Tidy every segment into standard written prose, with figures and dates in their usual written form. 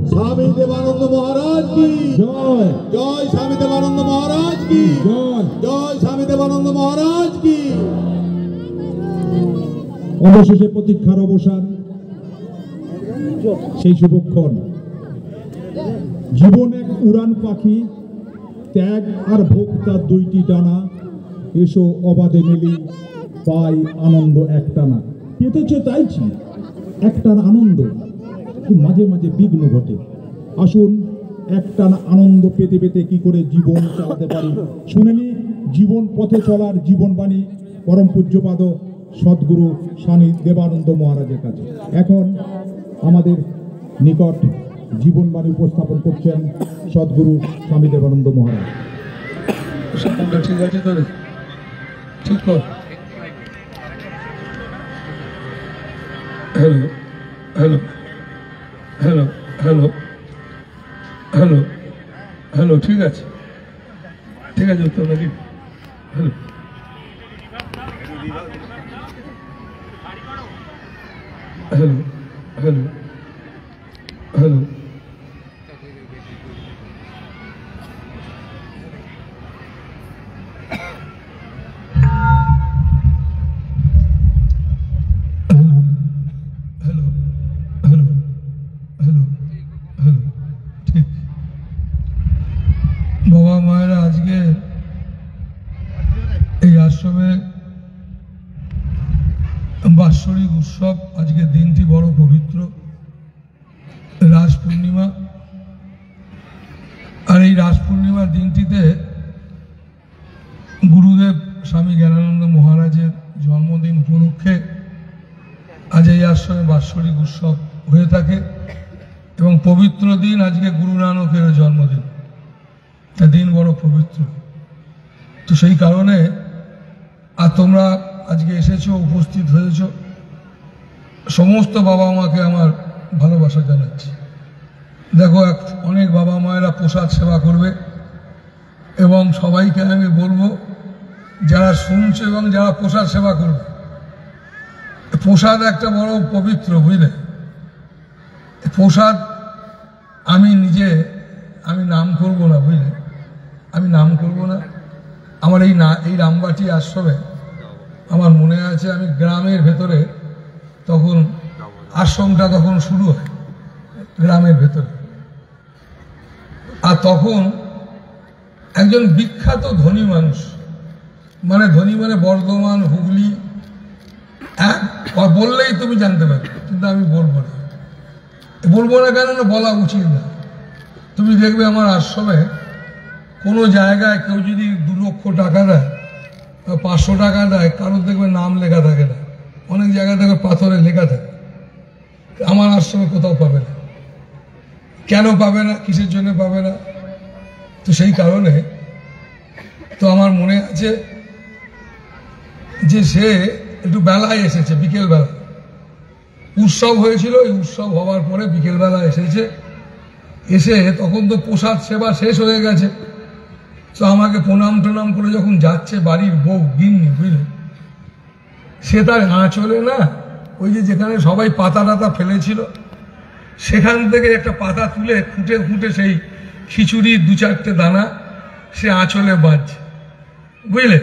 स्वामी देवानंद महाराज की जय। जय स्वामी देवानंद महाराज की जय। जय स्वामी देवानंद महाराज की। অবশেষে প্রতীক্ষার অবসান, সেই শুভক্ষণ। জীবন এক উড়ান পাখি, ত্যাগ আর ভোগ তার দুইটি ডানা। এসো অবাধে মেলি, পাই আনন্দ একটানা। পেতেছে চাইছি একটানা আনন্দ, মাঝে মাঝে বিঘ্ন ঘটে। আসুন একটানা আনন্দ পেতে পেতে কি করে জীবন চালাতে পারি শুনে নি জীবন পথে চলার জীবনবাণী পরম পূজ্যপাদ সদ্গুরু স্বামী দেবানন্দ মহারাজের কাছে। এখন আমাদের নিকট জীবনবাণী উপস্থাপন করছেন সদ্গুরু স্বামী দেবানন্দ মহারাজ। ঠিক আছে তো, ঠিক কর। Hello hello hello hello hello hello, ঠিক আছে ঠিক আছে, উত্তর নাকি? হ্যালো হ্যালো হ্যালো হ্যালো বাবা মায়েরা আজকে এই আশ্রমে বাৎসরিক উৎসব। আজকে দিনটি বড় পবিত্র, রাস পূর্ণিমা। আর এই রাস পূর্ণিমার দিনটিতে গুরুদেব স্বামী জ্ঞানানন্দ মহারাজের জন্মদিন উপলক্ষে আজ এই আশ্রমে বাৎসরিক উৎসব হয়ে থাকে এবং পবিত্র দিন আজকে গুরু নানকের জন্মদিন। দিন বড় পবিত্র, তো সেই কারণে আর তোমরা আজকে এসেছো, উপস্থিত হয়েছ, সমস্ত বাবা মাকে আমার ভালোবাসা জানাচ্ছি। দেখো অনেক বাবা মায়েরা প্রসাদ সেবা করবে এবং সবাইকে আমি বলবো যারা শুনছে এবং যারা প্রসাদ সেবা করবে, প্রসাদ একটা বড় পবিত্র, বুঝলে? প্রসাদ আমি নিজে নাম করব না, বুঝলে? আমি নাম করব না। আমার এই রামবাটি আশ্রমে আমার মনে আছে আমি গ্রামের ভেতরে, তখন আশ্রমটা তখন শুরু হয় গ্রামের ভেতরে। আর তখন একজন বিখ্যাত ধনী মানুষ, মানে ধনী মানে বর্ধমান, হুগলি, বললেই তুমি জানতে পারবে, কিন্তু আমি বলবো না। কেন না, বলা উচিত না। তুমি দেখবে আমার আশ্রমে কোনো জায়গায় কেউ যদি 2 লক্ষ টাকা দেয় বা 500 টাকা দেয়, কারোর দেখবে নাম লেখা থাকে না। অনেক জায়গায় দেখবে পাথরে লেখা থাকে। আমার আশ্রমে কোথাও পাবে না। কেন পাবে না? কিসের জন্য পাবে না? তো সেই কারণে তো আমার মনে আছে যে সে একটু বেলায় এসেছে, বিকেল বেলা উৎসব হয়েছিল। এই উৎসব হওয়ার পরে বিকেলবেলা এসেছে, এসে তখন তো প্রসাদ সেবা শেষ হয়ে গেছে। তো আমাকে প্রণাম টনাম করে যখন যাচ্ছে বাড়ির বউ গিন্নি, বুঝলে, সে তার আঁচলে না ওই যেখানে সবাই পাতা টাতা ফেলেছিল সেখান থেকে একটা পাতা তুলে খুঁটে খুঁটে সেই খিচুড়ি 2-4টে দানা সে আঁচলে বাজছে, বুঝলে?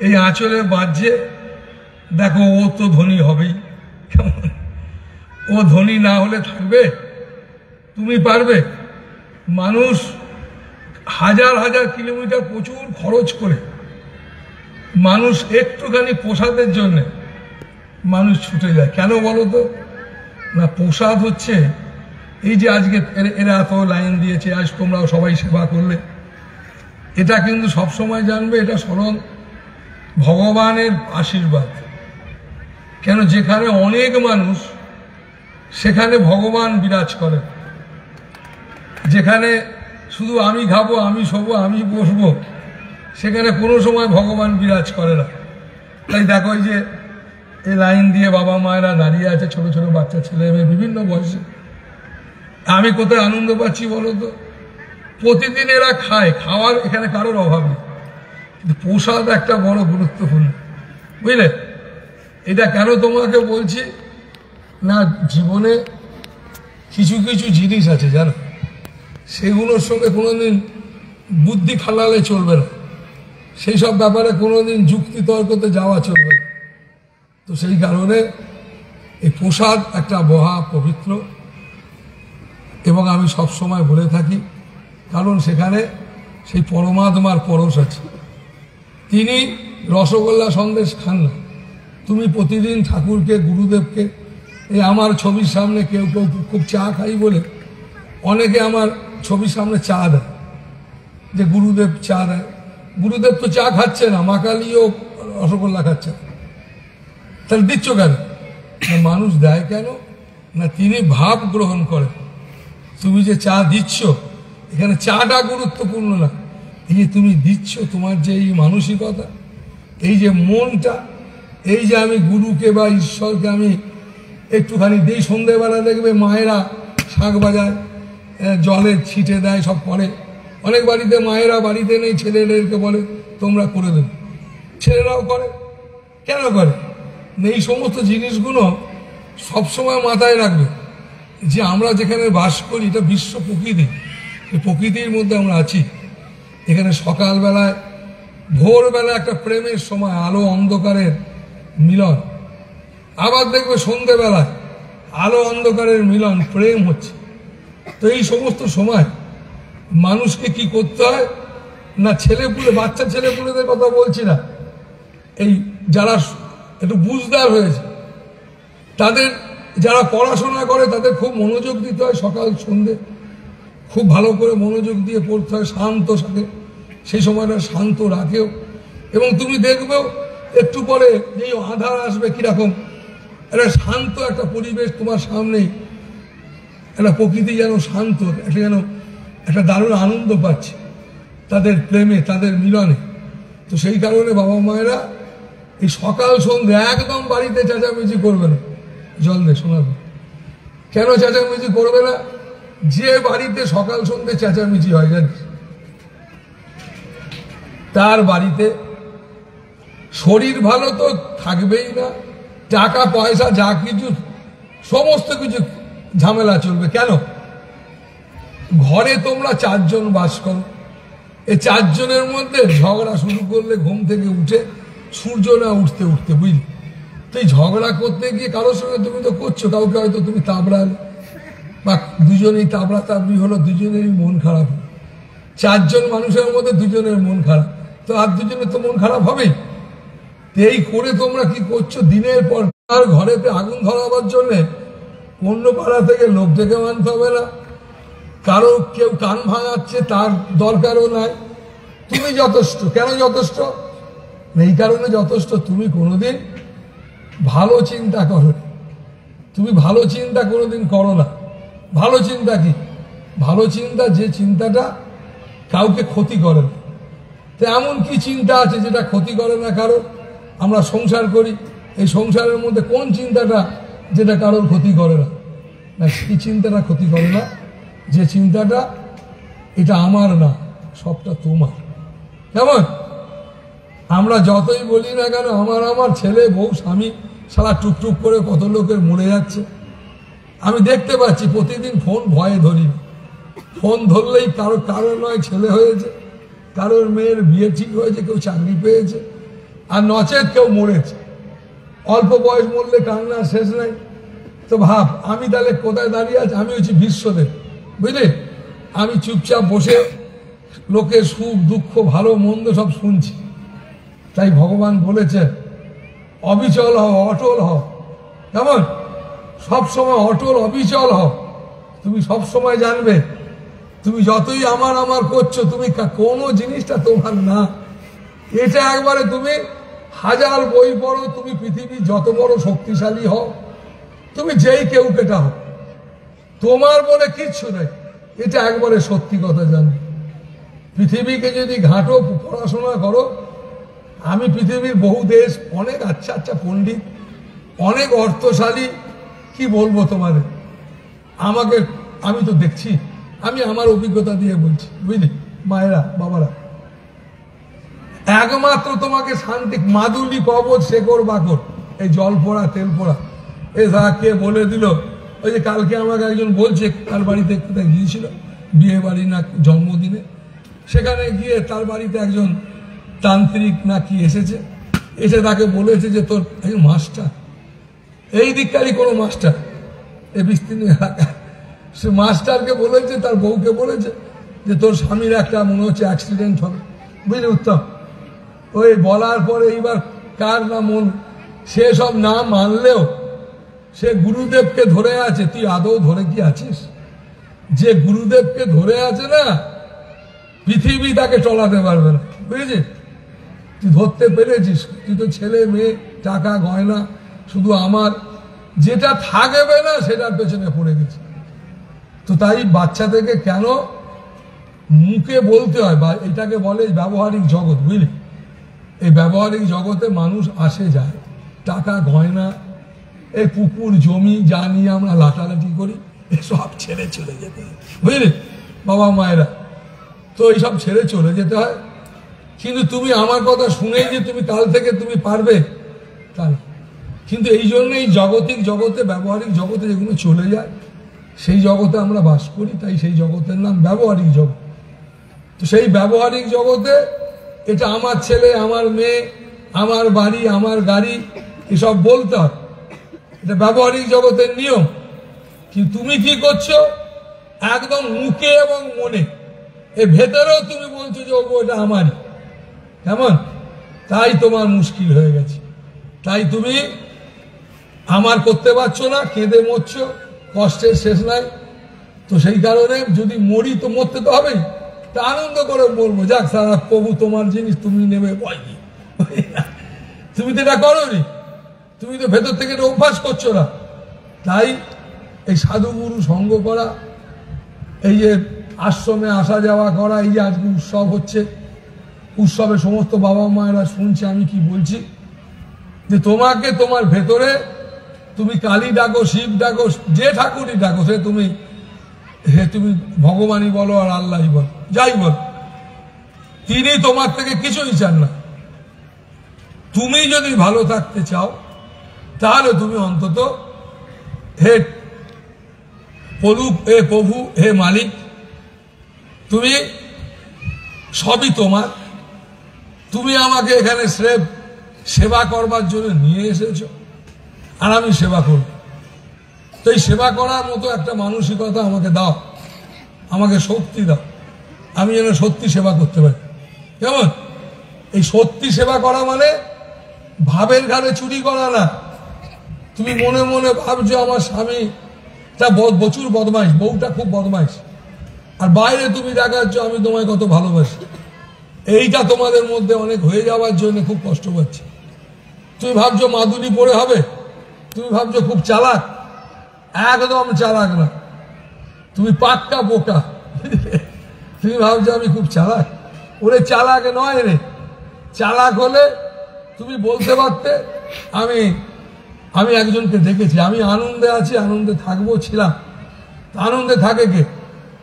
এই আঁচলে বাজছে। দেখো ও তো ধনী হবেই, কেমন? ও ধনী না হলে থাকবে? তুমি পারবে? মানুষ হাজার হাজার কিলোমিটার প্রচুর খরচ করে মানুষ একটুখানি প্রসাদের জন্য মানুষ ছুটে যায়। কেন বলো তো? না, প্রসাদ হচ্ছে এই যে আজকে এরা এত লাইন দিয়েছে, আজ তোমরাও সবাই সেবা করলে, এটা কিন্তু সবসময় জানবে এটা স্বয়ং ভগবানের আশীর্বাদ। কেন? যেখানে অনেক মানুষ সেখানে ভগবান বিরাজ করে। যেখানে শুধু আমি খাবো, আমি শোবো, আমি বসবো, সেখানে কোনো সময় ভগবান বিরাজ করে না। তাই দেখো এই যে এই লাইন দিয়ে বাবা মায়েরা দাঁড়িয়ে আছে, ছোট ছোট বাচ্চা ছেলে মেয়ে বিভিন্ন বয়সে। আমি কোথায় আনন্দ পাচ্ছি বলো তো? প্রতিদিন এরা খায়, খাওয়ার এখানে কারোর অভাব নেই, কিন্তু প্রসাদ একটা বড় গুরুত্বপূর্ণ, বুঝলে? এটা কেন তোমাকে বলছি না, জীবনে কিছু কিছু জিনিস আছে জানো, সেগুলোর সঙ্গে কোনোদিন বুদ্ধি খালালে চলবে না, সেই সব ব্যাপারে কোনোদিন যুক্তি তর্কতে যাওয়া চলবে না। তো সেই কারণে এই প্রসাদ একটা মহা পবিত্র, এবং আমি সব সময় বলে থাকি, কারণ সেখানে সেই পরমাত্মার পরশ আছে। তিনি রসগোল্লা সন্দেশ খান না। তুমি প্রতিদিন ঠাকুরকে, গুরুদেবকে, এই আমার ছবির সামনে কেউ কেউ খুব চা খাই বলে অনেকে আমার ছবির সামনে চা দেয়, যে গুরুদেব চা দেয়। গুরুদেব তো চা খাচ্ছে না, মা কালীও রসগোল্লা খাচ্ছে না, তাহলে দিচ্ছ কেন? না মানুষ দেয় কেন? না তিনি ভাব গ্রহণ করেন। তুমি যে চা দিচ্ছ, এখানে চাটা গুরুত্বপূর্ণ না, এই যে তুমি দিচ্ছ, তোমার যে এই মানসিকতা, এই যে মনটা, এই যে আমি গুরুকে বা ঈশ্বরকে আমি একটুখানি দিই। সন্ধ্যেবেলা দেখবে মায়েরা শাঁখ বাজায়, জলে ছিটে দেয়, সব করে। অনেক বাড়িতে মায়েরা বাড়িতে নেই, ছেলেদেরকে বলে তোমরা করে দেবে, ছেলেরাও করে। কেন করে? এই সমস্ত জিনিসগুলো সবসময় মাথায় রাখবে যে আমরা যেখানে বাস করি এটা বিশ্ব প্রকৃতি, এই প্রকৃতির মধ্যে আমরা আছি। এখানে সকালবেলায়, ভোরবেলা একটা প্রেমের সময়, আলো অন্ধকারের মিলন। আবার দেখবে সন্ধ্যেবেলায় আলো অন্ধকারের মিলন, প্রেম হচ্ছে। তো এই সমস্ত সময় মানুষকে কি করতে হয় না, ছেলেপুলে, বাচ্চা ছেলেপুলেদের কথা বলছি না, এই যারা একটু বুঝদার হয়েছে তাদের, যারা পড়াশোনা করে তাদের খুব মনোযোগ দিতে হয়। সকাল সন্ধ্যে খুব ভালো করে মনোযোগ দিয়ে পড়তে হয়, শান্ত সাথে। সেই সময়টা শান্ত রাখেও। এবং তুমি দেখবেও একটু পরে যেই আধার আসবে, কিরকম একটা শান্ত একটা পরিবেশ তোমার সামনেই, একটা প্রকৃতি যেন শান্ত, একটা যেন একটা দারুণ আনন্দ পাচ্ছে তাদের প্রেমে, তাদের মিলনে। তো সেই কারণে বাবা মায়েরা এই সকাল সন্ধ্যে একদম বাড়িতে চেঁচামেচি করবে না। জল দে, শোনাবে কেন চেঁচামেচি করবে না? যে বাড়িতে সকাল সন্ধ্যে চেঁচামেচি হয় জানিস, তার বাড়িতে শরীর ভালো তো থাকবেই না, টাকা পয়সা যা কিছু সমস্ত কিছু ঝামেলা চলবে। কেন? ঘরে তোমরা 4 জন বাস করো, এই 4 জনের মধ্যে ঝগড়া শুরু করলে ঘুম থেকে উঠে সূর্য না উঠতে উঠতে, বুঝলি? তো এই ঝগড়া করতে গিয়ে কারোর সঙ্গে তুমি তো করছো, কাউকে হয়তো তুমি তাবড়ালে, বা দুজনেই তাবড়া তাবড়ি হলো, দুজনেরই মন খারাপ। 4 জন মানুষের মধ্যে 2 জনের মন খারাপ, তো আর 2 জনের তো মন খারাপ হবেই। এই করে তোমরা কি করছো, দিনের পর তার ঘরেতে আগুন ধরাবার জন্যে অন্য পাড়া থেকে লোক ডেকে আনতে হবে না, কারো কেউ কান ভাঙাচ্ছে তার দরকারও নাই, তুমি যথেষ্ট। কেন যথেষ্ট? এই কারণে যথেষ্ট, তুমি কোনোদিন ভালো চিন্তা করো, তুমি ভালো চিন্তা কোনোদিন করো না। ভালো চিন্তা কি? ভালো চিন্তা যে চিন্তাটা কাউকে ক্ষতি করে না। তো এমন কি চিন্তা আছে যেটা ক্ষতি করে না কারো? আমরা সংসার করি, এই সংসারের মধ্যে কোন চিন্তাটা যেটা কারোর ক্ষতি করে না? না, সেই চিন্তাটা ক্ষতি করে না যে চিন্তাটা এটা আমার না, সবটা তোমার। কেমন? আমরা যতই বলি না কেন, আমার ছেলে বউ স্বামী সারা টুকটুক করে কত লোকের মরে যাচ্ছে আমি দেখতে পাচ্ছি। প্রতিদিন ফোন ভয়ে ধরি, ফোন ধরলেই কারোর নয় ছেলে হয়েছে, কারোর মেয়ের বিয়ে ঠিক হয়েছে, কেউ চাকরি পেয়েছে, আর নচেত কেউ মরেছে। অল্প বয়স মরলে কান্নার শেষ নাই। তো ভাব আমি তাহলে কোথায় দাঁড়িয়ে আছি? আমি হচ্ছি বিশ্বদেব, বুঝলি? আমি চুপচাপ বসে লোকের সুখ দুঃখ ভালো মন্দ সব শুনছি। তাই ভগবান বলেছেন অবিচল হও, অটল হও। কেমন? সবসময় অটল অবিচল হও। তুমি সবসময় জানবে তুমি যতই আমার করছো, তুমি কোনো জিনিসটা তোমার না। এটা একবারে তুমি 1000 বই পড়ো, তুমি পৃথিবীর যত বড় শক্তিশালী হও, তুমি যেই কেউ কেটা হও, তোমার বলে কিচ্ছু নেই। এটা একবারে সত্যি কথা জানো। পৃথিবীকে যদি ঘাঁটো, পড়াশোনা করো, আমি পৃথিবীর বহু দেশ, অনেক আচ্ছা আচ্ছা পণ্ডিত, অনেক অর্থশালী, কি বলবো তোমাদের, আমি তো দেখছি, আমি আমার অভিজ্ঞতা দিয়ে বলছি, বুঝলি মায়েরা বাবারা। একমাত্র তোমাকে শান্তি, মাদুলি কবচ শেকড় বাকড়, এই জল পোড়া তেল পোড়া, এ কে বলে দিল ওই যে কালকে আমাকে একজন বলছে তার বাড়িতে কোথায় গিয়েছিল বিয়ে বাড়ি না জন্মদিনে, সেখানে গিয়ে তার বাড়িতে একজন তান্ত্রিক নাকি এসেছে, এসে তাকে বলেছে যে তোর একজন মাস্টার, এই দিককারই কোনো মাস্টার এই বিস্তীর্ণ এলাকা, সে মাস্টারকে বলেছে, তার বউকে বলেছে যে তোর স্বামীর একটা মনে হচ্ছে অ্যাক্সিডেন্ট হবে, বুঝলি উত্তম। ওই বলার পরে এইবার কার না মন, সে সব না মানলেও সে গুরুদেবকে ধরে আছে। তুই আদৌ ধরে কি আছিস? যে গুরুদেবকে ধরে আছে না, পৃথিবী তাকে চলাতে পারবে না, বুঝেছিস? তুই ধরতে পেরেছিস? তুই তো ছেলে মেয়ে টাকা গয়না শুধু আমার যেটা থাকবে না সেটার পেছনে পড়ে গেছে। তো তাই বাচ্চা থেকে কেন মুখে বলতে হয়, বা এটাকে বলে ব্যবহারিক জগৎ, বুঝলি? এই ব্যবহারিক জগতে মানুষ আসে যায়, টাকা গয়না এই পুকুর জমি যা নিয়ে আমরা লাটালাটি করি এসব ছেড়ে চলে যেতে হয়, বুঝলি বাবা মায়েরা? তো এইসব ছেড়ে চলে যেতে হয়। কিন্তু তুমি আমার কথা শুনেই যে তুমি কাল থেকে তুমি পারবে তা না। কিন্তু এই জন্যই জাগতিক জগতে ব্যবহারিক জগতে যেগুলো চলে যায় সেই জগতে আমরা বাস করি, তাই সেই জগতের নাম ব্যবহারিক জগৎ। তো সেই ব্যবহারিক জগতে এটা আমার ছেলে, আমার মেয়ে, আমার বাড়ি, আমার গাড়ি এসব বলতে হয়, এটা ব্যবহারিক জগতের নিয়ম। কিন্তু তুমি কি করছো? একদম মুখে এবং মনে, এ ভেতরেও তুমি বলছো যে ওগো এটা আমারই, কেমন? তাই তোমার মুশকিল হয়ে গেছে, তাই তুমি আমার করতে পারছো না, কেঁদে মরছো, কষ্টের শেষ নাই। তো সেই কারণে যদি মরি তো মরতে তো হবেই, তা আনন্দ করে বলবো যাক সারা প্রভু তোমার জিনিস তুমি নেবে, ভয় কি? তুমি তো এটা করোনি, তুমি তো ভেতর থেকে এটা অভ্যাস করছো না। তাই এই সাধুগুরু সঙ্গ করা, এই যে আশ্রমে আসা যাওয়া করা, এই যে আজকে উৎসব হচ্ছে, উৎসবে সমস্ত বাবা মায়েরা শুনছে আমি কি বলছি, যে তোমাকে তোমার ভেতরে তুমি কালী ডাকো, শিব ডাকো, যে ঠাকুরই ডাকো, সে তুমি ভগবানই বলো আর আল্লাহই বলো, যাই বল, তিনি তোমার থেকে কিছুই চান না। তুমি যদি ভালো থাকতে চাও তাহলে তুমি অন্তত হে প্রভু, হে মালিক, তুমি সবই তোমার, তুমি আমাকে এখানে স্রেফ সেবা করবার জন্য নিয়ে এসেছো আর আমি সেবা করব। তো এই সেবা করার মতো একটা মানসিকতা আমাকে দাও, আমাকে শক্তি দাও, আমি যেন সত্যি সেবা করতে পারি। কেমন? এই সত্যি সেবা করা মানে ভাবের ঘাড়ে চুরি করা না। তুমি মনে মনে ভাবছো আমার স্বামীটা প্রচুর বদমাইশ, বউটা খুব বদমাইশ, আর বাইরে তুমি দেখাচ্ছ আমি তোমায় কত ভালোবাসি। এইটা তোমাদের মধ্যে অনেক হয়ে যাওয়ার জন্য খুব কষ্ট পাচ্ছি। তুমি ভাবছো মাদুলি পরে হবে, তুমি ভাবছো খুব চালাক, একদম চালাক না, তুমি পাক্কা বোকা। তুমি ভাবছো আমি খুব চালাক, ওরে চালাক নয় রে। চালাক হলে তুমি বলতে পারতে আমি একজনকে দেখেছি, আমি আনন্দে আছি, আনন্দে থাকবো, ছিলাম। আনন্দে থাকে কে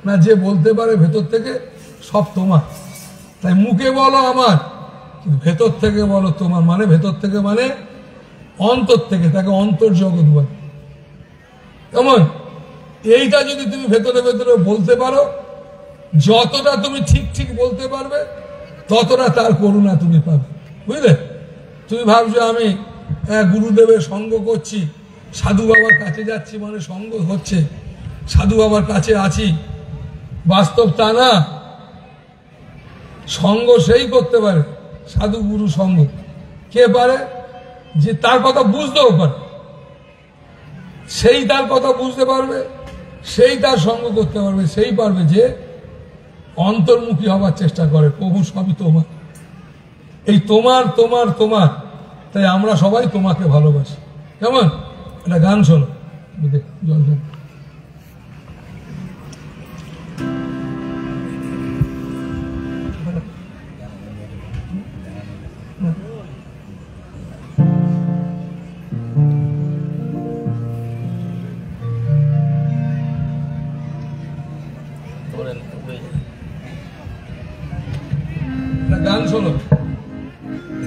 না, যে বলতে পারে ভেতর থেকে সব তোমার। তাই মুখে বলো আমার, কিন্তু ভেতর থেকে বলো তোমার, মানে ভেতর থেকে মানে অন্তর থেকে, তাকে অন্তর্জগৎ বলে। কেমন? এইটা যদি তুমি ভেতরে ভেতরে বলতে পারো, যতটা তুমি ঠিক ঠিক বলতে পারবে ততটা তার করুণা তুমি পাবে, বুঝলে? তুমি ভাবছো আমি গুরুদেবের সঙ্গ করছি, সাধু বাবার কাছে যাচ্ছি মানে সঙ্গ হচ্ছে, সাধু বাবার কাছে আছি, বাস্তব তা না। সঙ্গ সেই করতে পারে, সাধু গুরু সঙ্গ কে পারে? যে তার কথা বুঝতেও পারে, সেই তার কথা বুঝতে পারবে, সেই তার সঙ্গ করতে পারবে, সেই পারবে যে অন্তর্মুখী হবার চেষ্টা করে। প্রভু সবই তোমার, এই তোমার তোমার তোমার, তাই আমরা সবাই তোমাকে ভালোবাসি। কেমন? একটা গান শোনো, জল শোনো। গান শোনো,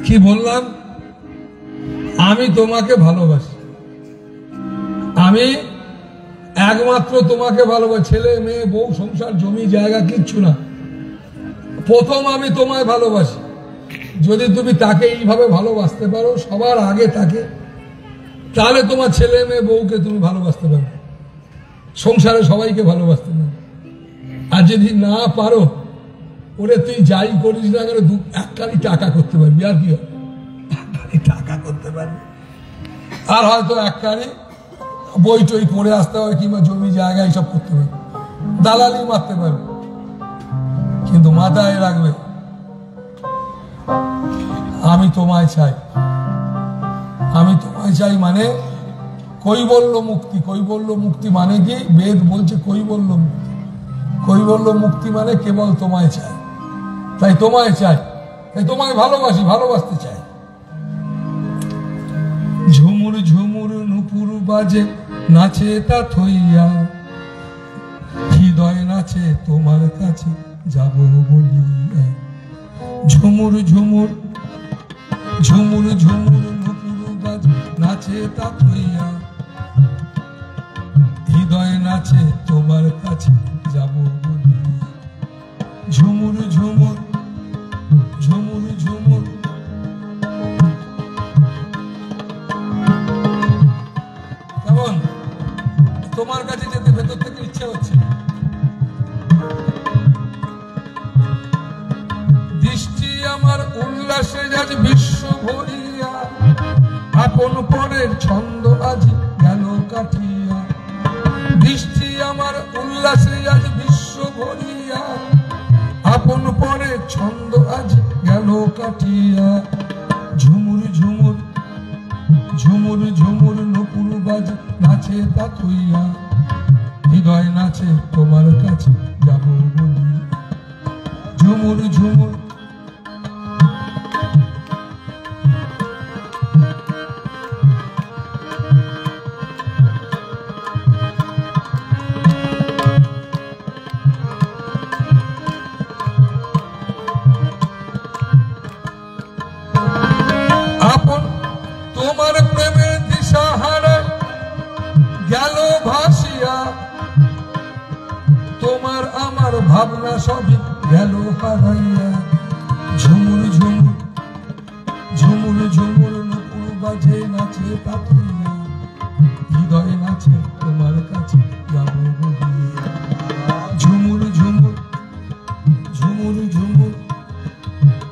কি বললাম? আমি তোমাকে ভালোবাসি, আমি একমাত্র তোমাকে ভালোবাসি। ছেলে মেয়ে বউ সংসার জমি জায়গা কিচ্ছু না, প্রথম আমি তোমায় ভালোবাসি। যদি তুমি তাকে এইভাবে ভালোবাসতে পারো সবার আগে তাকে, তাহলে তোমার ছেলে মেয়ে বউকে তুমি ভালোবাসতে পারবে, সংসারে সবাইকে ভালোবাসতে পারবে। আর যদি না পারো, ওরে তুই যাই করিস না কেন এক কালি টাকা করতে পারবি, আর কি হবে, এক কালি টাকা করতে পারবি। আর হয়তো এক কালি বই টই পড়ে আসতে হবে, কিংবা জমি জায়গা এইসব করতে পারবে, দালালি মারতে পারবে। কিন্তু মাথায় রাখবে, আমি তোমায় চাই। আমি তোমায় চাই মানে কৈবল্য মুক্তি। কৈবল্য মুক্তি মানে কি? বেদ বলছে কৈবল্য মুক্তি। কৈবল্য মুক্তি মানে কেবল তোমায় চাই, তাই তোমায় চাই, তাই তোমায় ভালোবাসি, ভালোবাসতে চাই। ঝুমুর ঝুমুর নুপুর বাজে নাচে তা থইয়া, হৃদয় নাচে তোমার কাছে যাব বলিয়া। ঝুমুর ঝুমুর ঝুমুর ঝুমুর নুপুর বাজে নাচে তা থইয়া, হৃদয় নাচে তোমার কাছে যাব বলিয়া। ঝুমুর ঝুমুর ঝুমুর ঝুমুর। কেমন তোমার কাছে যেতে ভেতর থেকে ইচ্ছা হচ্ছে? দৃষ্টি আমার উল্লাসে আজ বিশ্ব ভরিয়া, আপন পরের ছন্দ আজ গেল কাটিয়া। দৃষ্টি আমার উল্লাসে আজ বিশ্ব ভরিয়া, আপন পরের ছন্দ আজ গেল কাটিয়া। ঝুমুর ঝুমুর ঝুমুর ঝুমুর নুপুর বাজে নাচে তা থইয়া, হৃদয় নাচে তোমার কাছে যাব বলি। ঝুমুর ঝুমুর আপন তোমার প্রেমের দিশাহারা গেল ভাসিয়া, তোমার আমার ভাবনা সবই গেল হারাইয়া। ঝুমুর ঝুমুর ঝুমুর ঝুমুর নুপুর বাজে নাচে তা থইয়া, হৃদয় নাচে তোমার কাছে যাব বলিয়া। ঝুমুর ঝুমুর ঝুমুর ঝুমুর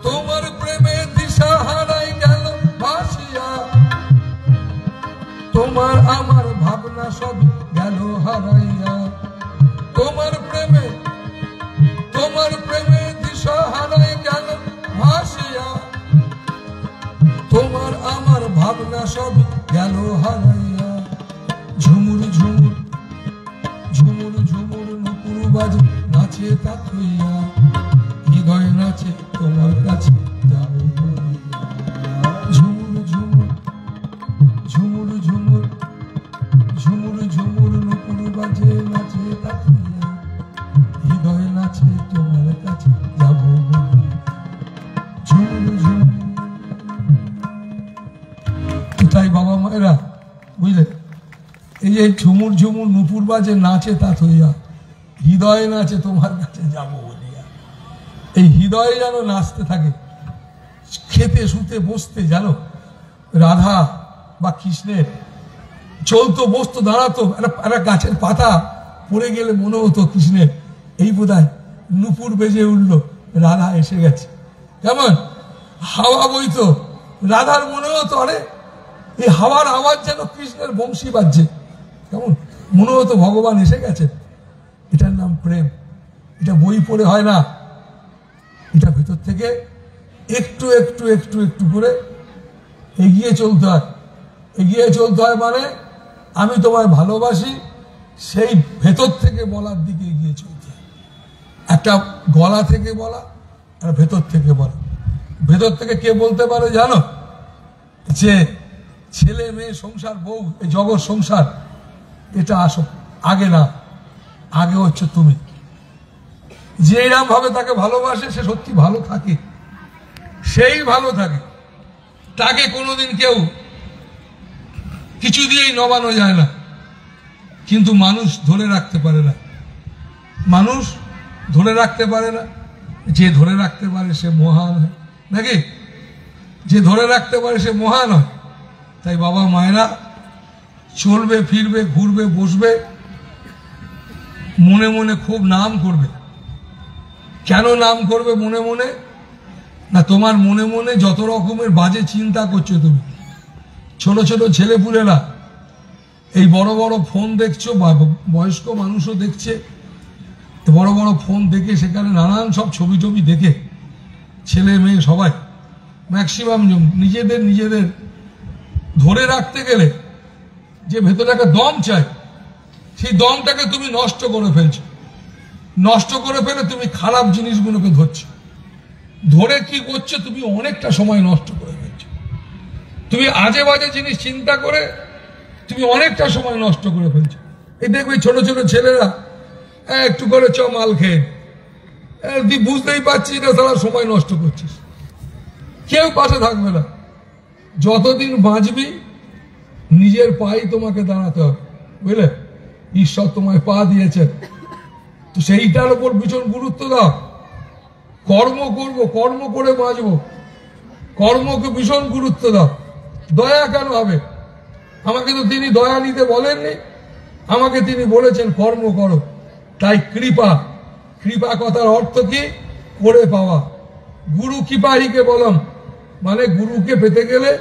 তোমার প্রেমের দিশা হারাই গেল ভাসিয়া, তোমার আমার ভাবনা সব গেল হারাইয়া। তোমার প্রেমে দিশা হারাই গেল ভাসিয়া, তোমার আমার ভাবনা সব গেল হারাইয়া। ঝুমুর ঝুমুর ঝুমুর ঝুমুর নুপুর বাজে নাচে তা থইয়া, হৃদয় নাচে তোমার কাছে যাব বলিয়া। ঝুমুর ঝুমুর ঝুমুর ঝুমুর ঝুমুর ঝুমুর নুপুর বাজে নাচে তা থইয়া, হৃদয় নাচে তোমার কাছে যাব বলিয়া। ঝুমুর ঝুমুর। তাই বাবা মায়েরা বুঝলে, এই যে ঝুমুর ঝুমুর নুপুর বাজে নাচে তা থইয়া, হৃদয় নাচে তোমার কাছে যাব বলিয়া। এই হৃদয়ে যেন নাচতে থাকে, খেতে শুতে বসতে, জানো রাধা বা কৃষ্ণের চলতো বসতো দাঁড়াতো, একটা গাছের পাতা পড়ে গেলে মনে হতো কৃষ্ণের এই বোধহয় নুপুর বেজে উঠলো, রাধা এসে গেছে। কেমন হাওয়া বইতো, রাধার মনে হতো আরে এই হাওয়ার আওয়াজ যেন কৃষ্ণের বংশী বাজছে, কেমন মনে হতো ভগবান এসে গেছে। এটার নাম প্রেম। এটা বই পড়ে হয় না, এটা ভেতর থেকে একটু একটু একটু একটু করে এগিয়ে চলতে হয়। এগিয়ে চলতে হয় মানে আমি তোমায় ভালোবাসি, সেই ভেতর থেকে বলার দিকে এগিয়ে চলতে হয়। একটা গলা থেকে বলা আর ভেতর থেকে বলা। ভেতর থেকে কে বলতে পারে জানো? যে ছেলে মেয়ে সংসার বউ এই জগৎ সংসার এটা আসো আগে না, আগে হচ্ছে তুমি। যে এরকম ভাবে তাকে ভালোবাসে সে সত্যি ভালো থাকে, সেই ভালো থাকে। তাকে কোনোদিন কেউ কিছু দিয়েই নবানো যায় না, কিন্তু মানুষ ধরে রাখতে পারে না, মানুষ ধরে রাখতে পারে না। যে ধরে রাখতে পারে সে মহান হয়, নাকি? যে ধরে রাখতে পারে সে মহান হয়। তাই বাবা মায়েরা চলবে, ফিরবে, ঘুরবে, বসবে, মনে মনে খুব নাম করবে। কেন নাম করবে মনে মনে? না, তোমার মনে মনে যত রকমের বাজে চিন্তা করছো তুমি, ছোট ছোট ছেলেপুলেরা এই বড় বড় ফোন দেখছো, বা বয়স্ক মানুষও দেখছে, বড় বড় ফোন দেখে সেখানে নানান সব ছবি টবি দেখে ছেলে মেয়ে সবাই ম্যাক্সিমাম নিজেদের ধরে রাখতে গেলে যে ভেতরে একটা দম চাই, সেই দমটাকে তুমি নষ্ট করে ফেলছো। নষ্ট করে ফেলে তুমি খারাপ জিনিসগুলোকে ধরছো। ধরে কি করছো? তুমি অনেকটা সময় নষ্ট করে ফেলছো। তুমি আজে বাজে জিনিস চিন্তা করে তুমি অনেকটা সময় নষ্ট করে ফেলছো। এই দেখবে ছোট ছোট ছেলেরা একটু করে মাল খেয়ে, তুই বুঝতেই পারছিস না সারা সময় নষ্ট করছিস। কেউ পাশে থাকবে না। যতদিন বাঁচবি নিজের পায়ে তোমাকে দাঁড়াতে হবে, বুঝলে? ঈশ্বর তোমায় পা দিয়েছেন, তো সেইটার উপর ভীষণ গুরুত্ব দাও। কর্ম করব, কর্ম করে বাঁচবো, কর্মকে ভীষণ গুরুত্ব দাও। দয়া কেন হবে? আমাকে তো তিনি দয়া নিতে বলেননি, আমাকে তিনি বলেছেন কর্ম করো। তাই কৃপা, কৃপা কথার অর্থ কি? করে পাওয়া। গুরু কৃপাহীকে বললাম, মানে গুরুকে পেতে গেলে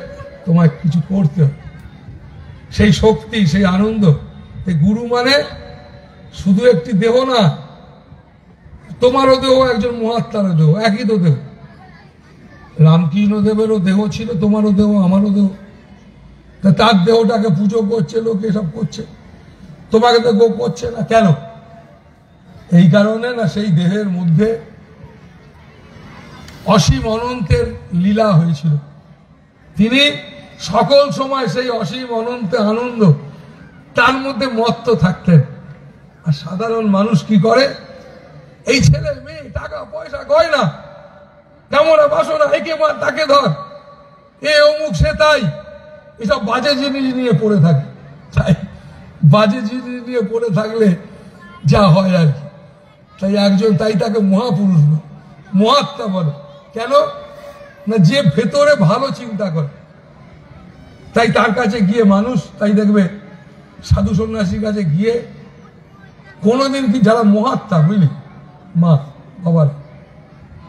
তোমায় কিছু করতে হবে, সেই শক্তি, সেই আনন্দ। গুরু মানে শুধু একটি দেহ না, তোমারও দেহ, একজন মহাত্মারও দেহ, একই তো দেহ। রামকৃষ্ণ দেবেরও দেহ ছিল, তোমারও দেহ, আমারও দেহ। তা তার দেহটাকে পুজো করছে লোক, এসব করছে, তোমাকে তো কেউ করছে না। কেন? এই কারণে না, সেই দেহের মধ্যে অসীম অনন্তের লীলা হয়েছিল। তিনি সকল সময় সেই অসীম অনন্তে আনন্দ, তার মধ্যে মত্ত থাকতেন। আর সাধারণ মানুষ কি করে? এই ছেলে মেয়ে, টাকা পয়সা, গয়না, কেমন বাসনা, একে মার তাকে ধর, এ অমুক সে তাই, এসব বাজে জিনিস নিয়ে পড়ে থাকে। তাই বাজে জিনিস নিয়ে পড়ে থাকলে যা হয় আর কি। তাই একজন, তাই তাকে মহাপুরুষ বলে, মহাত্মা বলে। কেন না, যে ভেতরে ভালো চিন্তা করে। তাই তার কাছে গিয়ে মানুষ, তাই দেখবে সাধু সন্ন্যাসীর কাছে গিয়ে কোনোদিন কি, যারা মহাত্মা, বুঝলি, মা বাবার,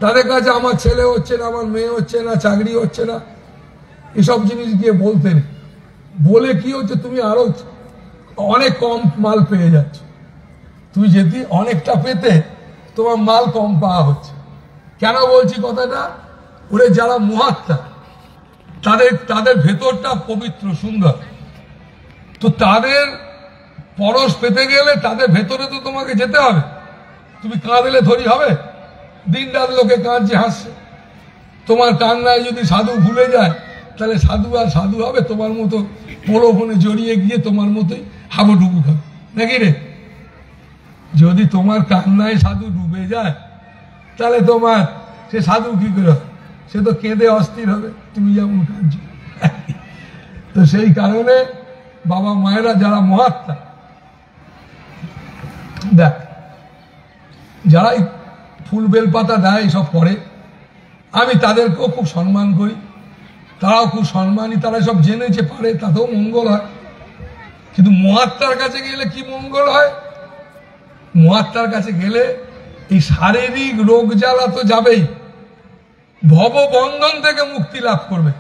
তাদের কাছে আমার ছেলে হচ্ছে না, আমার মেয়ে হচ্ছে না, চাকরি হচ্ছে না, এসব জিনিস গিয়ে বলতেন। বলে কি হচ্ছে, তুমি আরো অনেক কম মাল পেয়ে যাচ্ছ। তুমি যদি অনেকটা পেতে, তোমার মাল কম পাওয়া হচ্ছে। কেন বলছি কথাটা? ওরে যারা মহাত্মা, তাদের ভেতরটা পবিত্র, সুন্দর। তো তাদের পরশ পেতে গেলে তাদের ভেতরে তো তোমাকে যেতে হবে। তুমি কাঁদলে ধরি হবে? দিন রাত লোকে কাঁদছে, হাসছে। তোমার কান্নায় যদি সাধু ভুলে যায়, তাহলে সাধু আর সাধু হবে? তোমার মতো প্রলোভনে জড়িয়ে গিয়ে তোমার মতোই হাবুডুবু খাবে, নাকি রে? যদি তোমার কান্নায় সাধু ডুবে যায়, তাহলে তোমার সে সাধু কি করে? সে তো কেঁদে অস্থির হবে, তুমি যেমন কাঁদছো। তো সেই কারণে বাবা মায়েরা যারা মহাত্মা, দেখ, যারা ফুল বেলপাতা দেয়, সব করে, আমি তাদেরকেও খুব সম্মান করি, তারাও খুব সম্মানী, তারা সব জেনেছে পারে, তাতেও মঙ্গল হয়। কিন্তু মহাত্মার কাছে গেলে কি মঙ্গল হয়? মহাত্মার কাছে গেলে এই শারীরিক রোগ জ্বালা তো যাবেই, ভববন্ধন থেকে মুক্তি লাভ করবে।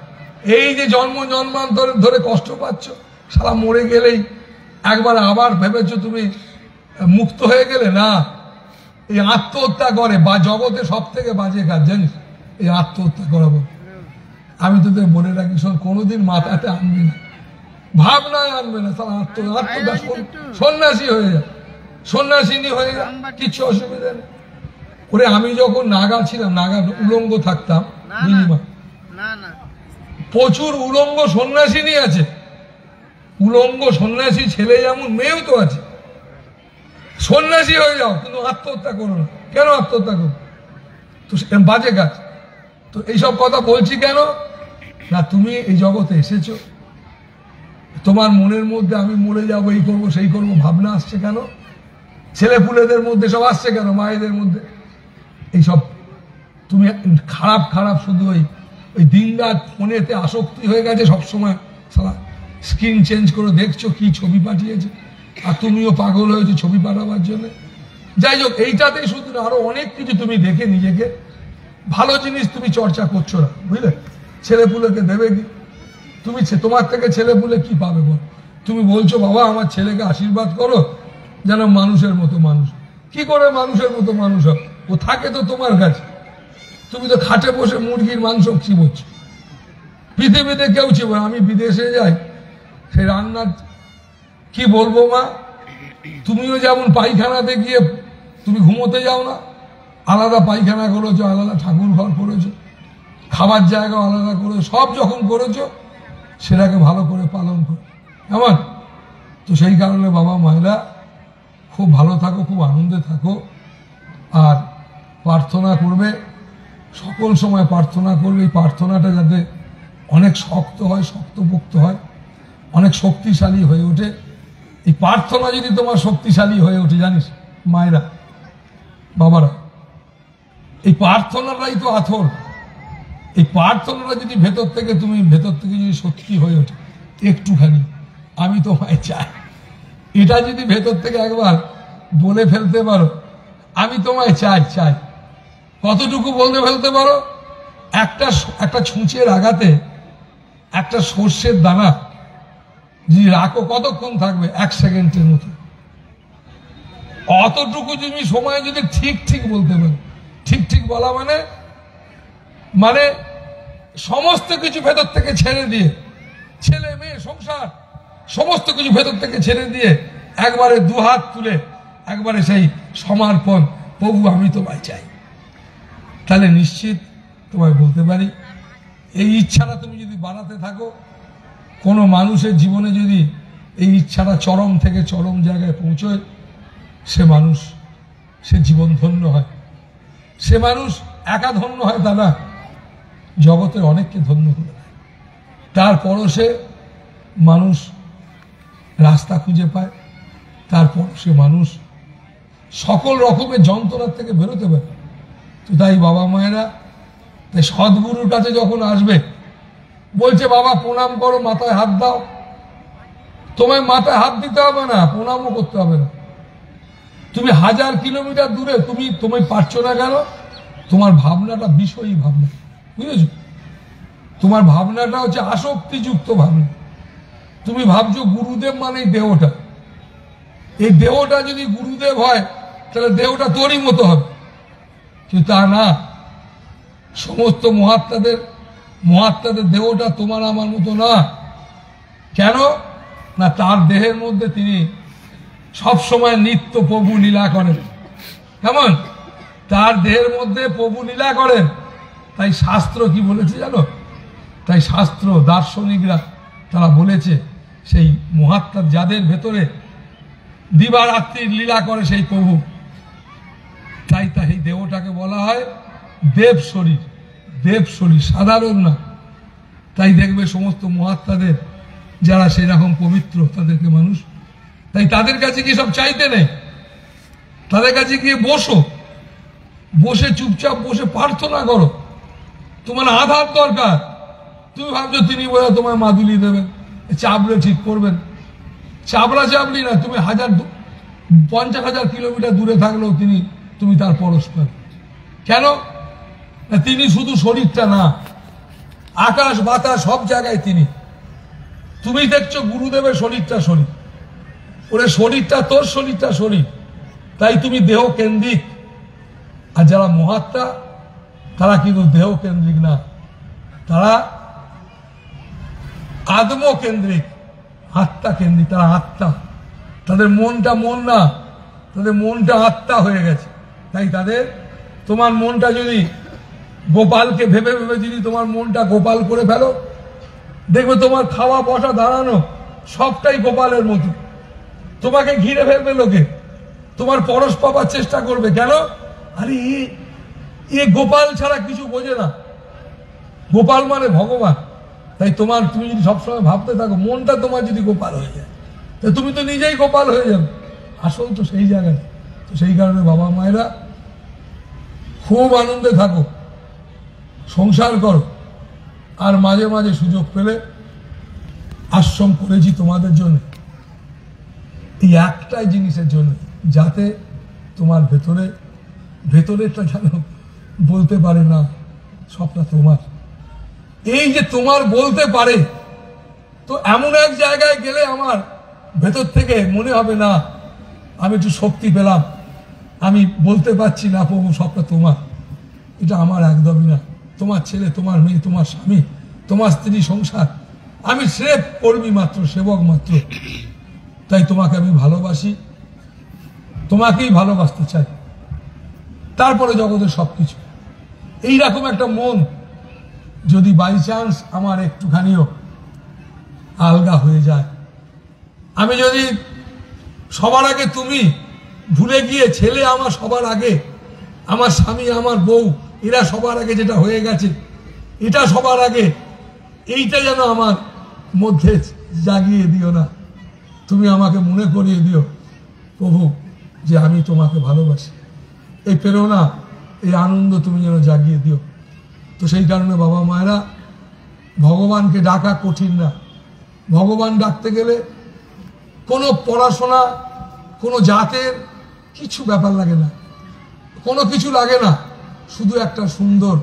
এই যে জন্ম জন্মান্তর ধরে কষ্ট পাচ্ছ, সারা মরে গেলেই একবার আবার ভেবেছো তুমি মুক্ত হয়ে গেলে? না, এই আত্মহত্যা করে, বা জগতে সব থেকে বাজে কাজ জানিস, এই আত্মহত্যা করা। আমি তোদের বলে রাখি, শোন, কোনোদিন মাথাতে আনবি না, ভাবনায় আনবে না। তারা আত্মহত্যা, সন্ন্যাসী হয়ে যায়, সন্ন্যাসিনী হয়ে যায়, কিছু অসুবিধা নেই। ওরে আমি যখন নাগা ছিলাম, নাগা উলঙ্গ থাকতাম, মিনিমাম প্রচুর উলঙ্গ সন্ন্যাসিনী আছে। উলঙ্গ সন্ন্যাসী ছেলে যেমন, মেয়েও তো আছে। সন্ন্যাসী হয়ে যাও, কিন্তু আত্মহত্যা করো না। কেন আত্মহত্যা করো? তো বাজে কাজ। তো এইসব কথা বলছি কেন না, তুমি এই জগতে এসেছো, তোমার মনের মধ্যে আমি মরে যাবো, এই করবো সেই করবো ভাবনা আসছে কেন? ছেলে পুলেদের মধ্যে সব আসছে কেন? মায়েদের মধ্যে এইসব তুমি খারাপ খারাপ শুধু ওই দিনরাত ফোনেতে আসক্তি হয়ে গেছে, সবসময় সারা স্ক্রিন চেঞ্জ করে দেখছো কি ছবি পাঠিয়েছে, আর তুমিও পাগল হয়েছো ছবি পাঠাবার জন্য। যাই হোক, এইটাতেই শুধু না, আরো অনেক কিছু তুমি দেখে নিজেকে ভালো জিনিস তুমি চর্চা করছো না, বুঝলে? ছেলে পুলেকে দেবে কি তুমি? তোমার থেকে ছেলে পুলে কি পাবে বল? তুমি বলছো বাবা আমার ছেলেকে আশীর্বাদ করো যেন মানুষের মতো মানুষ। কি করে মানুষের মতো মানুষ হবে? ও থাকে তো তোমার কাছে, তুমি তো খাটে বসে মুরগির মাংস চিবোচ্ছ। পৃথিবীতে কেউ চিবো। আমি বিদেশে যাই, সেই রান্নার কি বলবো মা, তুমিও যেমন পায়খানাতে গিয়ে তুমি ঘুমোতে যাও না, আলাদা পায়খানা করেছো, আলাদা ঠাকুর ঘর করেছো, খাবার জায়গা আলাদা করেছো, সব যখন করেছো সেটাকে ভালো করে পালন করো, কেমন? তো সেই কারণে বাবা মায়েরা খুব ভালো থাকো, খুব আনন্দে থাকো, আর প্রার্থনা করবে, সকল সময় প্রার্থনা করবে। এই প্রার্থনাটা যাতে অনেক শক্ত হয়, শক্তপোক্ত হয়, অনেক শক্তিশালী হয়ে ওঠে। এই প্রার্থনা যদি তোমার শক্তিশালী হয়ে ওঠে, জানিস মায়েরা বাবারা, এই প্রার্থনাটাই তো আথর। এই প্রার্থনাটা যদি ভেতর থেকে যদি সত্যি হয়ে ওঠে, একটুখানি আমি তোমায় চাই, এটা যদি ভেতর থেকে একবার বলে ফেলতে পারো, আমি তোমায় চাই চাই, কতটুকু বলতে ফেলতে পারো? একটা ছুঁচের আঘাতে একটা সর্ষের দানা যদি রাখো, কতক্ষণ থাকবে? 1 সেকেন্ডের মতো। অতটুকু তুমি সময় যদি ঠিক ঠিক বলতে পারো, ঠিক ঠিক বলা মানে সমস্ত কিছু ভেতর থেকে ছেড়ে দিয়ে, ছেলে মেয়ে সংসার সমস্ত কিছু ভেতর থেকে ছেড়ে দিয়ে একবারে দুহাত তুলে একবারে সেই সমর্পণ, প্রভু আমি তোমায় চাই, তাহলে নিশ্চিত তোমায় বলতে পারি, এই ইচ্ছাটা তুমি যদি বাড়াতে থাকো, কোনো মানুষের জীবনে যদি এই ইচ্ছাটা চরম থেকে চরম জায়গায় পৌঁছয়, সে জীবন ধন্য হয়। সে মানুষ একা ধন্য হয় তা না, জগতের অনেককে ধন্য করে দেয়। তারপরও সে মানুষ রাস্তা খুঁজে পায়, তারপর সে মানুষ সকল রকমের যন্ত্রণার থেকে বেরোতে পারে। তো তাই বাবা মায়েরা, তাই সদ্গুরুর কাছে যখন আসবে, বলছে বাবা প্রণাম করো, মাথায় হাত দাও, তোমায় মাথায় হাত দিতে হবে না, প্রণামও করতে হবে না। তুমি 1000 কিলোমিটার দূরে, তুমি পারছো না কেন? তোমার ভাবনাটা বিষয়ী ভাবনা, বুঝেছ? তোমার ভাবনাটা হচ্ছে আসক্তিযুক্ত ভাবনা। তুমি ভাবছো গুরুদেব মানেই দেহটা, এই দেহটা যদি গুরুদেব হয় তাহলে দেহটা তোরই মতো হবে, কিন্তু তা না। সমস্ত মহাত্মাদের দেহটা তোমার আমার মতো না। কেন না? তার দেহের মধ্যে তিনি সব সময় নিত্য প্রভু লীলা করেন, কেমন? তার দেহের মধ্যে প্রভু লীলা করেন। তাই শাস্ত্র কি বলেছে জানো? তাই শাস্ত্র দার্শনিকরা তারা বলেছে, সেই মহাত্মা যাদের ভেতরে দিবারাত্রির লীলা করে সেই প্রভু, তাই এই দেহটাকে বলা হয় দেব শরীর। দেব শরীর, সাধারণ না। তাই দেখবে সমস্ত মহাত্মাদের যারা সেরকম পবিত্র, তাদেরকে মানুষ, তাই তাদের কাছে কি সব চাইতে নেই, তাদের কাছে গিয়ে বসে চুপচাপ বসে প্রার্থনা করো। তোমার আধার দরকার, তুমি ভাবছো তিনি বোধহয় তোমার মাদুলি দেবেন, চাপড়ে ঠিক করবেন। চাপড়ি না, তুমি 50,000 কিলোমিটার দূরে থাকলেও তুমি তার পরস্পর। কেন? তিনি শুধু শরীরটা না, আকাশ বাতাস সব জায়গায় তিনি। তুমি দেখছো গুরুদেবের শরীরটা শরীর, ওরে শরীরটা তোর, শরীরটা শরীর, তাই তুমি দেহ কেন্দ্রিক। আর যারা মহাত্মা তারা কিন্তু দেহ কেন্দ্রিক না, তারা আত্মকেন্দ্রিক, আত্মা কেন্দ্রিক। তারা আত্মা, তাদের মনটা মন না, তাদের মনটা আত্মা হয়ে গেছে। তাই তোমার মনটা যদি গোপালকে ভেবে ভেবে যদি তোমার মনটা গোপাল করে ফেলো, দেখবে তোমার খাওয়া বসা দাঁড়ানো সবটাই গোপালের মতো। তোমাকে ঘিরে ফেলবে লোকে, তোমার পরশ পাবার চেষ্টা করবে। কেন? আরে এ গোপাল ছাড়া কিছু বোঝে না। গোপাল মানে ভগবান, তাই তুমি যদি সবসময় ভাবতে থাকো, মনটা তোমার যদি গোপাল হয়ে যায়, তা তুমি তো নিজেই গোপাল হয়ে যাবে। আসল তো সেই জায়গায়। তো সেই কারণে বাবা মায়েরা খুব আনন্দে থাকো, সংসার করো, আর মাঝে মাঝে সুযোগ পেলে আশ্রম করেছি তোমাদের জন্য, এই একটাই জিনিসের জন্য, যাতে তোমার ভেতরেরটা যেন বলতে পারে না সবটা তোমার। এই যে তোমার বলতে পারে, তো এমন এক জায়গায় গেলে আমার ভেতর থেকে মনে হবে না আমি একটু শক্তি পেলাম, আমি বলতে পারছি না প্রভু সবটা তোমার। এটা আমার একদমই না। তোমার ছেলে, তোমার মেয়ে, তোমার স্বামী, তোমার স্ত্রী, সংসার, আমি স্রেফ কর্মী মাত্র, সেবক মাত্র। তাই তোমাকে আমি ভালোবাসি, তোমাকেই ভালোবাসতে চাই, তারপরে জগতের সবকিছু। এইরকম একটা মন যদি বাই চান্স আমার একটুখানিও আলগা হয়ে যায়, আমি যদি সবার আগে তুমি ভুলে গিয়ে ছেলে আমার সবার আগে, আমার স্বামী, আমার বউ, এরা সবার আগে যেটা হয়ে গেছে এটা সবার আগে, এইটা যেন আমার মধ্যে জাগিয়ে দিও না। তুমি আমাকে মনে করিয়ে দিও প্রভু যে আমি তোমাকে ভালোবাসি। এই প্রেরণা, এই আনন্দ তুমি যেন জাগিয়ে দিও। তো সেই কারণে বাবা মায়েরা, ভগবানকে ডাকা কঠিন না। ভগবান ডাকতে গেলে কোনো পড়াশোনা, কোনো জাতের কিছু ব্যাপার লাগে না, কোনো কিছু লাগে না। শুধু একটা সুন্দর,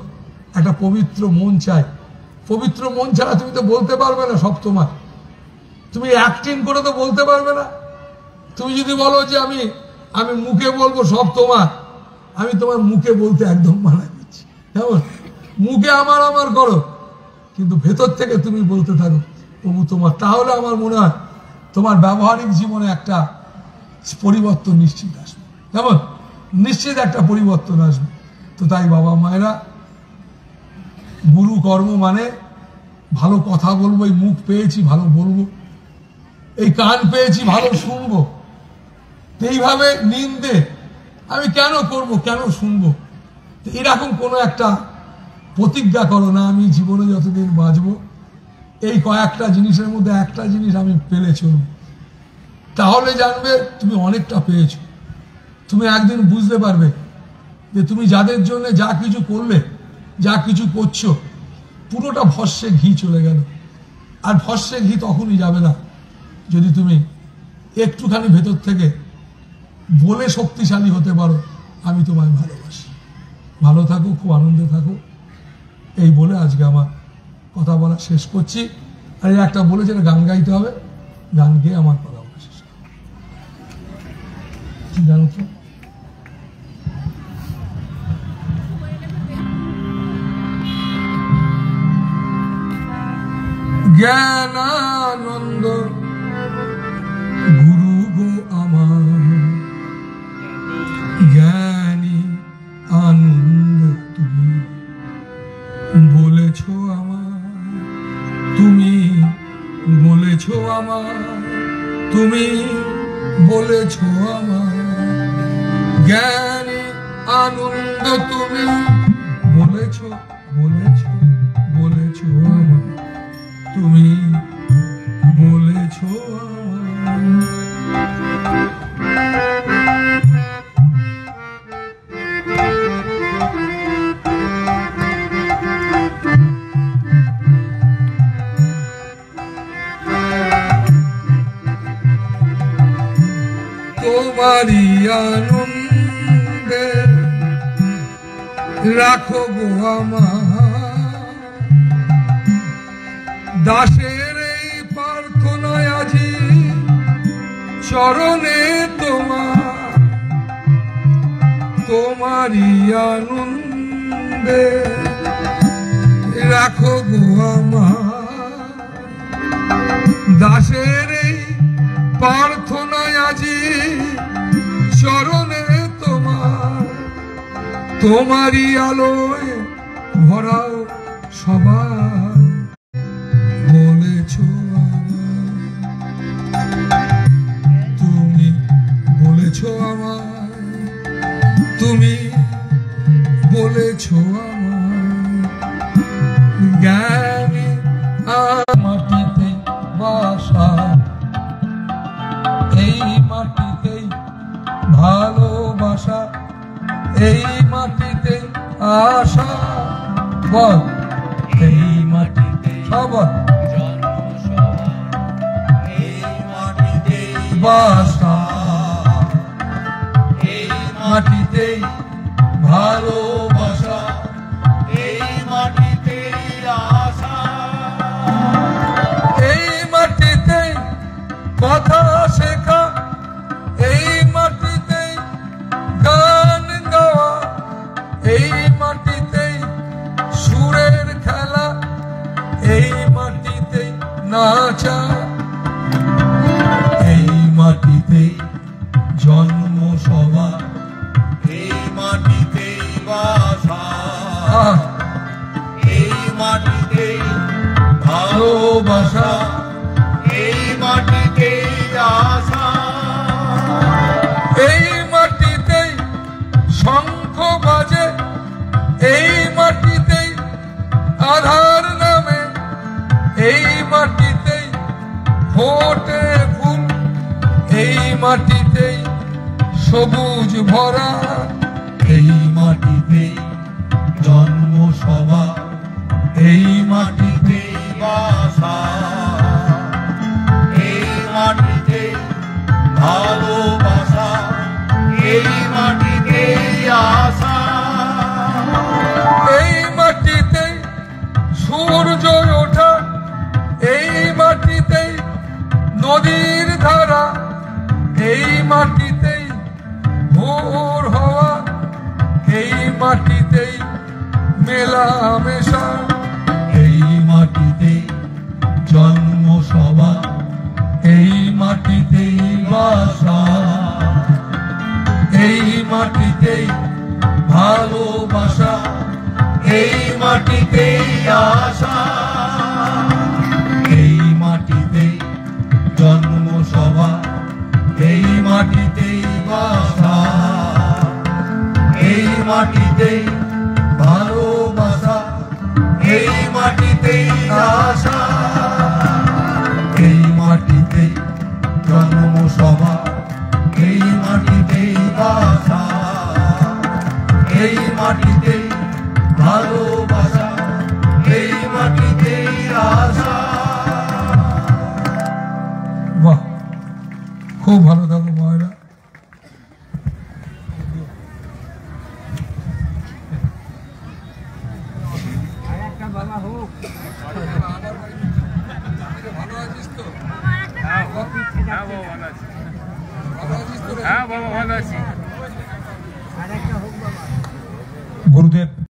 একটা পবিত্র মন চাই। পবিত্র মন ছাড়া তুমি তো বলতে পারবে না সব তোমার। তুমি অ্যাক্টিং করে তো বলতে পারবে না। তুমি যদি বলো যে আমি মুখে বলবো সব তোমার, আমি তোমার মুখে বলতে একদম মানা করছি। কেমন? মুখে আমার করো, কিন্তু ভেতর থেকে তুমি বলতে থাকো প্রভু তোমার। তাহলে আমার মনে হয় তোমার ব্যবহারিক জীবনে একটা পরিবর্তন নিশ্চিত আসবে। কেমন? নিশ্চিত একটা পরিবর্তন আসবে। তো তাই বাবা মায়েরা, গুরু কর্ম মানে ভালো কথা বলবো, এই মুখ পেয়েছি ভালো বলবো, এই কান পেয়েছি ভালো শুনবো। এইভাবে নিন্দে আমি কেন করব, কেন শুনবো? এরকম কোনো একটা প্রতিজ্ঞা করো না, আমি জীবনে যতদিন বাঁচবো এই কয়েকটা জিনিসের মধ্যে একটা জিনিস আমি পেলে চলব। তাহলে জানবে তুমি অনেকটা পেয়েছো। তুমি একদিন বুঝতে পারবে যে তুমি যাদের জন্য যা কিছু করলে, যা কিছু করছো, পুরোটা ভস্যে ঘি চলে গেল। আর ভস্যে ঘি তখনই যাবে না যদি তুমি একটুখানি ভেতর থেকে বলে শক্তিশালী হতে পারো আমি তোমায় ভালোবাসি। ভালো থাকো, খুব আনন্দে থাকো, এই বলে আজকে আমার কথা বলা শেষ করছি। আর একটা বলেছে গান গাইতে হবে, গান গেয়ে আমার কথা বলা শেষ। কি জানো তো? জ্ঞানানন্দ গুরু গো আমার, জ্ঞানী আনন্দ তুমি বলেছো আমার, তুমি বলেছো আমার, তুমি বলেছো আমার, জ্ঞানী আনন্দ তুমি বলেছো, বলেছো, বলেছো আমার, তুমি বলেছো আমার। তোমারি আনন্দে রাখো গো আমার, দাসের এই প্রার্থনায় আজি চরণে তোমার, তোমারি আনন্দে রাখো গো আমার, দাসের এই প্রার্থনায় আজি চরণে তোমার, তোমারি আলোয় ভরাও সবার, বলেছো তুমি, বলেছো আমার, তুমি বলেছো আমার, জ্ঞানী এই মাটিতে আশা বল এই মাটিতে সবল বাসা এই মাটিতে ভালোবাসা এই মাটিতে আশা এই মাটিতে কথা শেখা এই মাটিতে গান গাওয়া এই মাটিতে সুরের খেলা এই মাটিতে নাচা এই মাটিতে জন্ম সভা এই মাটিতে বাসা এই মাটিতে ভালোবাসা এই মাটিতে আশা এই মাটিতে শঙ্খ বাজে এই মাটিতে আধার নামে এই মাটিতে ফোটে ফুল এই মাটিতে সবুজ ভরা এই মাটিতে জন্ম সভা এই মাটিতে বাসা এই মাটিতে ভালোবাসা এই মাটিতে আশা এই মাটিতে সূর্য ওঠা এই মাটিতে নদীর ধারা এই মাটিতে ভোর হওয়া এই মাটিতে মেলামেশা এই মাটিতে জন্ম সভা এই মাটিতে বাসা এই মাটিতে ভালোবাসা এই মাটিতে আশা এই মাটিতে জন্ম সভা এই মাটিতে বাসা এই মাটিতে ভালোবাসা এই মাটিতে আশা এই মাটিতে জন্ম সভা এই মাটিতে বাসা এই মাটিতে ভালোবাসা এই মাটিতে আশা। বাহ, খুব ভালো থাকো মায়েরা। ভালো আছি। গুরুদেব